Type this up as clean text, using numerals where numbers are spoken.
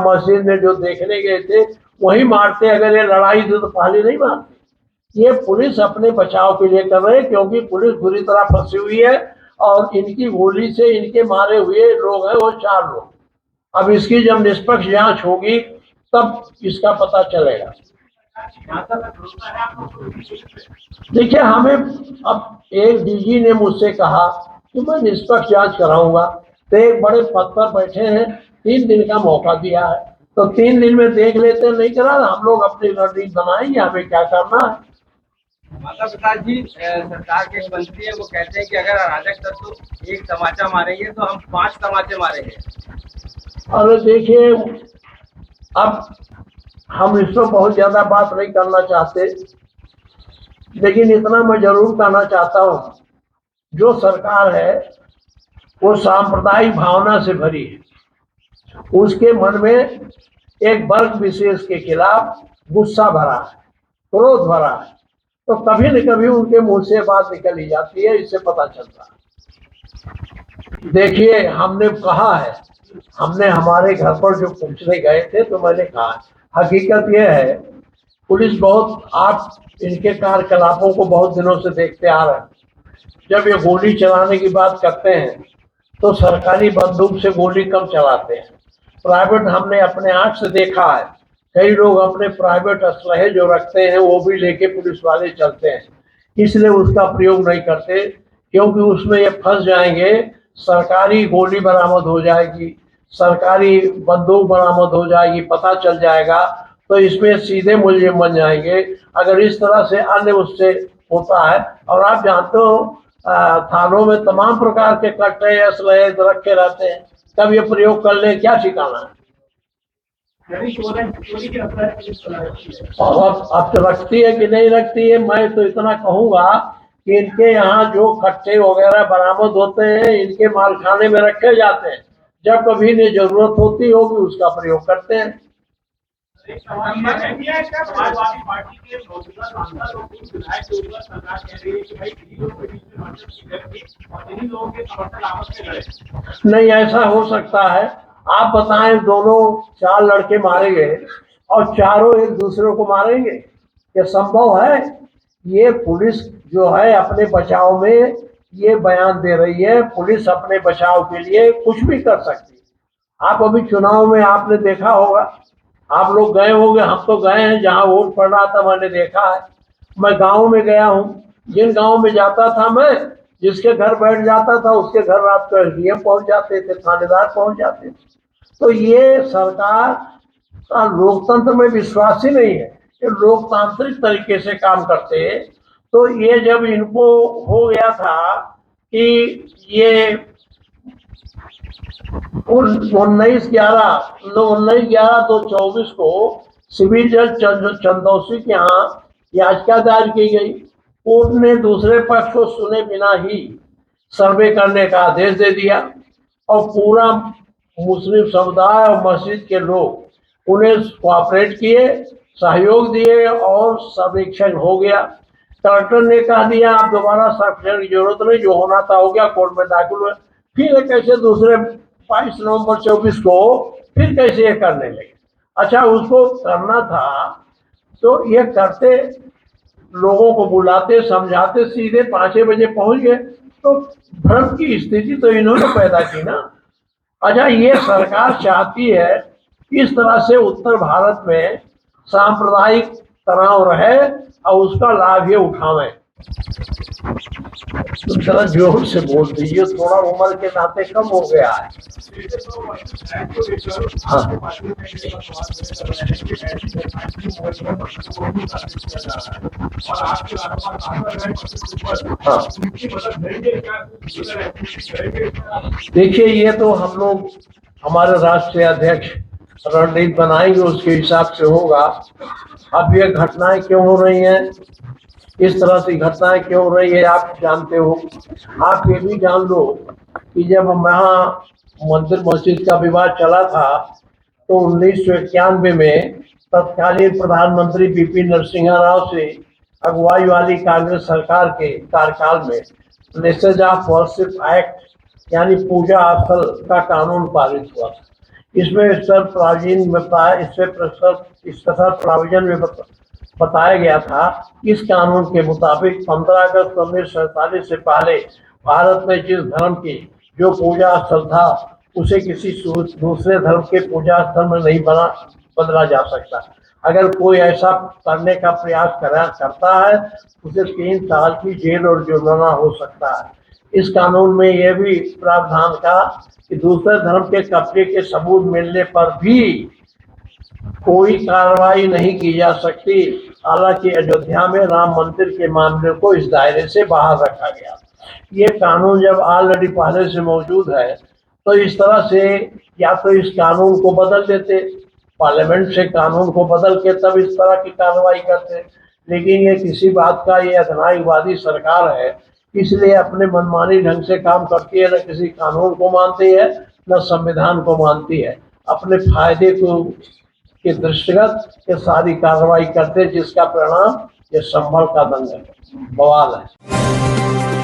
मस्जिद में जो देखने गए थे वही मारते। अगर ये लड़ाई थी तो पहले नहीं मारते। ये पुलिस अपने बचाव के लिए कर रहे हैं, क्योंकि पुलिस बुरी तरह फंसी हुई है और इनकी गोली से इनके मारे हुए लोग हैं वो 4 लोग। अब इसकी जब निष्पक्ष जांच होगी तब इसका पता चलेगा। देखिए, हमें अब एक डीजी ने मुझसे कहा कि मैं निष्पक्ष जांच कराऊंगा, तो एक बड़े पद पर बैठे हैं, 3 दिन का मौका दिया है, तो 3 दिन में देख लेते, नहीं करा हम लोग अपनी रणनीति बनाएंगे हमें क्या करना है। माता पिता जी, सरकार के मंत्री है, वो कहते हैं कि अगर अराजक तत्व एक तमाचा मारेंगे तो हम 5 तमाचे मारेंगे। अरे देखिए, अब हम इस पर बहुत ज्यादा बात नहीं करना चाहते, लेकिन इतना मैं जरूर कहना चाहता हूँ, जो सरकार है वो सांप्रदायिक भावना से भरी है। उसके मन में एक वर्ग विशेष के खिलाफ गुस्सा भरा है, क्रोध भरा है, तो कभी न कभी उनके मुंह से बात निकल ही जाती है, इससे पता चलता है। देखिए, हमने कहा है, हमने हमारे घर पर जो पूछने गए थे तो मैंने कहा, हकीकत यह है पुलिस बहुत, आप इनके कार्यकलापों को बहुत दिनों से देखते आ रहे हैं। जब ये गोली चलाने की बात करते हैं तो सरकारी बंदूक से गोली कम चलाते हैं। प्राइवेट हमने अपने आंख से देखा है, कई लोग अपने प्राइवेट असलहे जो रखते हैं वो भी लेके पुलिस वाले चलते हैं, इसलिए उसका प्रयोग नहीं करते, क्योंकि उसमें ये फंस जाएंगे, सरकारी गोली बरामद हो जाएगी, सरकारी बंदूक बरामद हो जाएगी, पता चल जाएगा, तो इसमें सीधे मुलजिम बन जाएंगे। अगर इस तरह से अन्य उससे होता है, और आप जानते हो थानों में तमाम प्रकार के कट्टे असलहे रखे रहते हैं, तब ये प्रयोग कर ले क्या ठिकाना है। और अब तो रखती है कि नहीं रखती है, मैं तो इतना कहूंगा कि इनके यहाँ जो कट्टे वगैरह बरामद होते हैं इनके मालखाने में रखे जाते हैं, जब कभी इन्हें जरूरत होती होगी उसका प्रयोग करते हैं। समाजवादी पार्टी के मौजूदा सांसद और कुछ विधायक के ऊपर सरकार कह रही है कि भाई इन्हीं लोगों के बीच में मंच और इन्हीं लोगों के समर्थन आपस में लड़े। नहीं, ऐसा हो सकता है? आप बताएं, दोनों 4 लड़के मारे गए और चारों एक दूसरे को मारेंगे, ये संभव है? ये पुलिस जो है अपने बचाव में ये बयान दे रही है, पुलिस अपने बचाव के लिए कुछ भी कर सकती है। आप अभी चुनाव में आपने देखा होगा, आप लोग गए होंगे, हम तो गए हैं, जहां वोट पड़ रहा था मैंने देखा है। मैं गांव में गया हूँ, जिन गांव में जाता था मैं, जिसके घर बैठ जाता था उसके घर रात को एसडीएम पहुंच जाते थे, थानेदार पहुंच जाते थे। तो ये सरकार का लोकतंत्र में विश्वास ही नहीं है, ये लोकतांत्रिक तरीके से काम करते हैं। तो ये जब इनको हो गया था कि ये 19/11/2024 को सिविल जज चंदौसी के यहाँ याचिका दायर की गई। कोर्ट ने दूसरे पक्ष को सुने बिना ही सर्वे करने का आदेश दे दिया और पूरा मुस्लिम समुदाय और मस्जिद के लोग उन्हें कोऑपरेट किए, सहयोग दिए और सर्वेक्षण हो गया। कलेक्टर ने कह दिया आप दोबारा सर्वेक्षण की जरूरत नहीं, जो होना था हो गया, कोर्ट में दाखिल हुए। फिर कैसे दूसरे 22/24 को फिर कैसे ये करने लगे? अच्छा, उसको करना था तो ये करते, लोगों को बुलाते, समझाते, सीधे 5 बजे पहुंच गए, तो भ्रम की स्थिति तो इन्होंने पैदा की ना। अच्छा, ये सरकार चाहती है इस तरह से उत्तर भारत में सांप्रदायिक तनाव रहे और उसका लाभ ये उठावें। तुम जरा जोर से बोल दीजिए, थोड़ा उम्र के नाते कम हो गया है। हाँ। देखिए, ये तो हम लोग, हमारे राष्ट्रीय अध्यक्ष रणनीति बनाएंगे, उसके हिसाब से होगा। अब ये घटनाएं क्यों हो रही हैं, इस तरह से घटनाएं क्यों हो रही है, आप जानते हो। आप ये भी जान लो कि जब वहाँ मंदिर मस्जिद का विवाद चला था तो 1991 में तत्कालीन प्रधानमंत्री बीपी नरसिम्हा राव से अगुवाई वाली कांग्रेस सरकार के कार्यकाल में प्लेसेज ऑफ वर्शिप एक्ट यानी पूजा स्थल का कानून पारित हुआ था। इसमें स्तर प्राविजन में बताया इस तरह प्राविजन में बताया गया था। इस कानून के मुताबिक 15 अगस्त 1947 से पहले भारत में जिस धर्म की जो पूजा स्थल था उसे किसी दूसरे धर्म के पूजा स्थल में नहीं बदला जा सकता। अगर कोई ऐसा करने का प्रयास करता है उसे 3 साल की जेल और जुर्माना हो सकता है। इस कानून में यह भी प्रावधान था कि दूसरे धर्म के कब्जे के सबूत मिलने पर भी कोई कार्रवाई नहीं की जा सकती। हालांकि अयोध्या में राम मंदिर के मामले को इस दायरे से बाहर रखा गया। ये कानून जब ऑलरेडी पहले से मौजूद है तो इस तरह से या तो इस कानून को बदल देते, पार्लियामेंट से कानून को बदल के तब इस तरह की कार्रवाई करते, लेकिन ये किसी बात का ये अधिनायकवादी सरकार है, इसलिए अपने मनमानी ढंग से काम करती है, न किसी कानून को मानती है न संविधान को मानती है। अपने फायदे को के दृष्टिगत ये सारी कार्रवाई करते, जिसका परिणाम ये संभल का दंगल बवाल है।